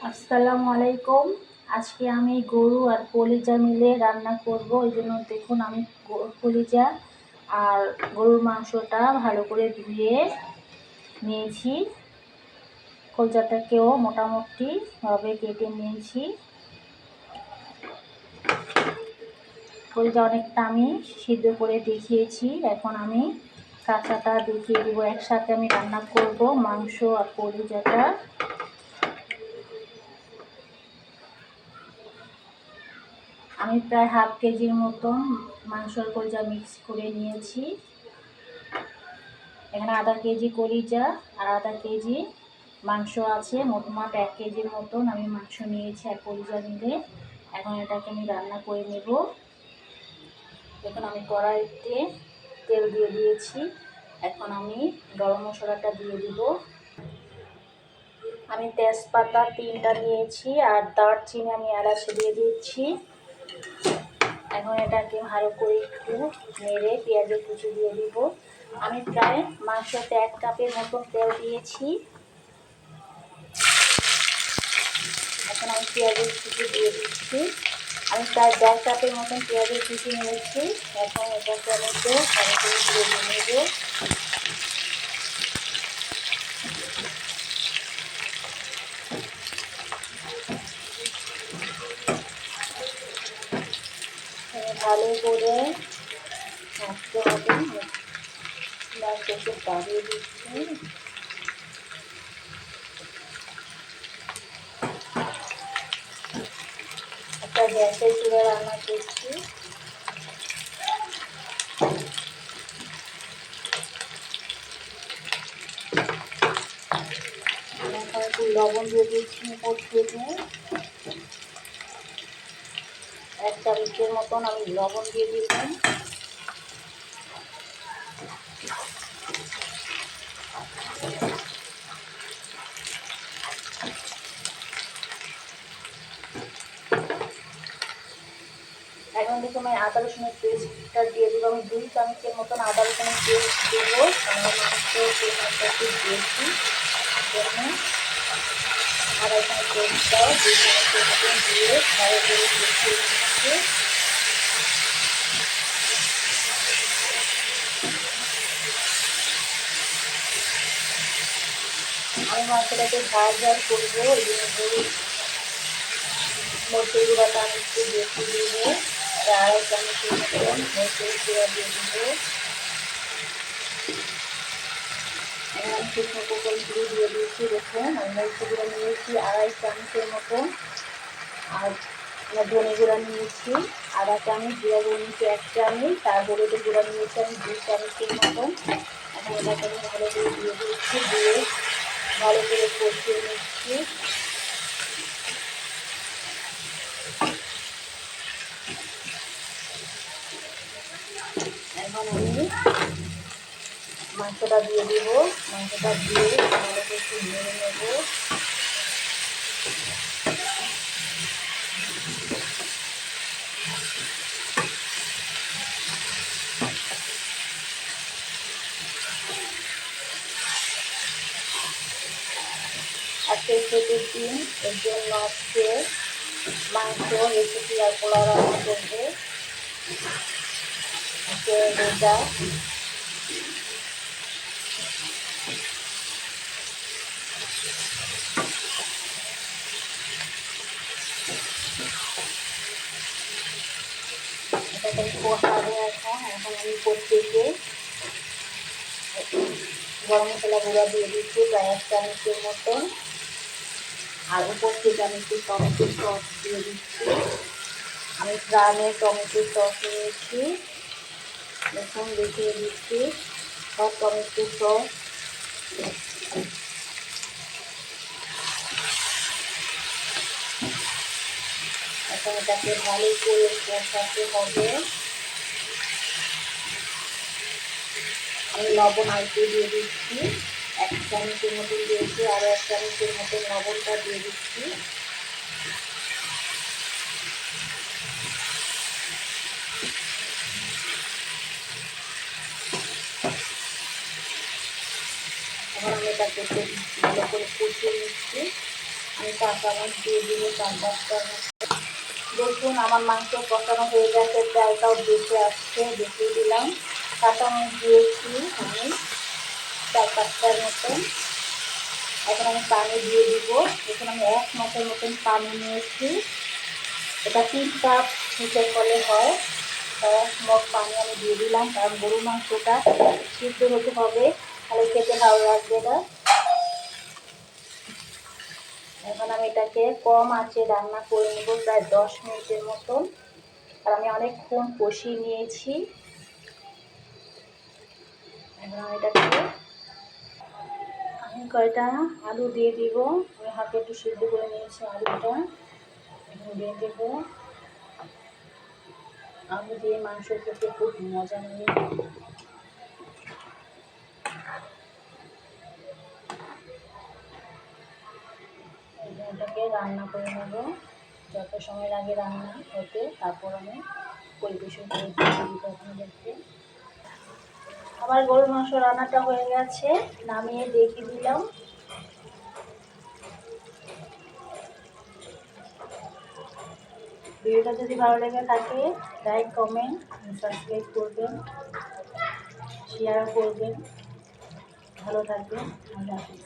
আসসালামু আলাইকুম। আজকে আমি গরু আর কলিজা মিলে রান্না করব। এই জন্য দেখুন আমি কলিজা আর গরুর মাংসটা ভালো করে ধুয়ে নিয়েছি। কলিজাটাকেও মোটামুটি ভাবে কেটে নিয়েছি। কলিজা অনেকটা আমি সিদ্ধ করে দেখিয়েছি। এখন আমি কাঁচাটা দেখিয়ে দেবো। একসাথে আমি রান্না করব মাংস আর কলিজাটা। আমি প্রায় হাফ কেজির মতন মাংসের কলিজা মিক্স করে নিয়েছি। এখানে আধা কেজি কলিজা আর আধা কেজি মাংস আছে। মোটমাট 1 কেজির মতন আমি মাংস নিয়েছি আর কলিজা মিলে। এখন এটাকে আমি রান্না করে নেব। এখন আমি কড়াইতে তেল দিয়ে দিয়েছি। এখন আমি গরম মশলাটা দিয়ে দিব। আমি তেজপাতা 3টা দিয়েছি আর দারচিনি আমি এলাচি দিয়ে দিচ্ছি। এখন এটাকে ভালো করে একটু নেড়ে পেঁয়াজের কুচি দিয়ে দিব। আমি প্রায় মাংসতে 1 কাপের মতন তেল দিয়েছি। এখন আমি পেঁয়াজের কুচি দিয়ে দিচ্ছি। আমি প্রায় 1.5 কাপের মতন পেঁয়াজের কুচি নিয়েছি। এখন এটাকে আমি একটু ভালো করে ভেজে নেব। ভালো করে নাড়তে হবে। একটু বাড়িয়ে দিচ্ছি। একটা গ্যাসের চুলা রান্না করছি। এখন একটু লবণ দিয়ে দিচ্ছি উপর থেকে। 1 চামচের মতন আমি লবণ দিয়ে দিলাম। এখন দেখুন আমি আদা রসুনের পেস্টটা দিয়ে দেবো। আমি 2 চামচের মতন আদা রসুনের পেস্ট দেবো। আমার মাংসের পরিমাণটা একটু বেশি জন্য আদা রসুনের পেস্টটাও 2 চামচের মতন দিয়ে ভালো করে মিশিয়ে নিচ্ছি। আমি মাংসটাকে ভাজা করবো। এই জন্য হলুদ মরিচের গুঁড়াটা আমি একটু বেশি দেবো। 2.5 চামচের মতন মরিচের গুঁড়া দিয়ে দেবো। আমি শুকনো উপকরণগুলো দিয়ে দিয়েছি। দেখুন আমি মরিচের গুঁড়া নিয়েছি 2.5 চামচের মতন আর ধনে গুঁড়া নিয়েছি 1/2 চামচ, জিরা গুঁড়ো নিয়েছি 1 চামচ, তার হলুদের গুঁড়া নিয়েছি আমি 2 চামচের মতন। এখন এটাকে আমি ভালো করে দিয়ে দিচ্ছি। দিয়ে ভালো করে কষিয়ে নিচ্ছি। এখন আমি মাংসটা দিয়ে দিব। মাংসটা দিয়ে ভালো করে একটু নেড়ে নেব। আজকে ছুটির দিন, এর জন্য আজকে মাংস রেসিপি আর পোলাও রান্না করবো। আজকে রোজা। এটাকে আমি কষাবো। এখন আমি প্রত্যেকে গরম মশলা গুঁড়া দিয়ে দিচ্ছি প্রায় 1 চামচের মতন। আর উপর থেকে আমি একটু টমেটো সস দিয়ে দিচ্ছি। আমি গ্রামের টমেটো সস নিয়েছি। দেখুন দেখিয়ে দিচ্ছি সব টমেটো সস। এখন এটাকে ভালো করে কষাতে হবে। আমি লবণ আলু দিয়ে দিচ্ছি 1 চামচের মতন দিয়েছি। আরও 1 চামচের মতন লবণটা দিয়ে দিচ্ছি। এখন আমি এটাকে ভালো করে কষিয়ে নিচ্ছি। আমি কাঁচামরিচ দিয়ে দিব 4-5টার মতো। দেখুন আমার মাংস কষানো হয়ে গেছে, তেলটাও বেঁচে আসছে, দেখিয়ে দিলাম। কাঁচামরিচ দিয়েছি আমি 4-5টার মতন। এখন আমি পানি দিয়ে দিব। এখন আমি 1 মগের মতন পানি নিয়েছি। এটা 3 কাপ হিসেব করলে হয়। 1 মগ পানি আমি দিয়ে দিলাম, কারণ গরুর মাংসটা সিদ্ধ হতে হবে, তাহলে খেতে ভালো লাগবে না। এখন আমি এটাকে কম আঁচে রান্না করে নেব প্রায় 10 মিনিটের মতন। আর আমি অনেকক্ষণ কষিয়ে নিয়েছি। এখন আমি এটাকে আমি কয়টা আলু দিয়ে দিব। আমি হাতে একটু সিদ্ধ করে নিয়েছি আলুটা, এখন দিয়ে দেব। আলু দিয়ে মাংস খেতে খুব মজা নিয়ে এটাকে রান্না করে নেব। যত সময় লাগে রান্না হতে, তারপর আমি পরিবেশন করে দিব আপনাদেরকে। আমার গরুর মাংস রান্নাটা হয়ে গেছে, নামিয়ে দেখিয়ে দিলাম। ভিডিওটা যদি ভালো লেগে থাকে লাইক, কমেন্ট, সাবস্ক্রাইব করবেন, শেয়ার করবেন। ভালো থাকবেন। আল্লাহ হাফিজ।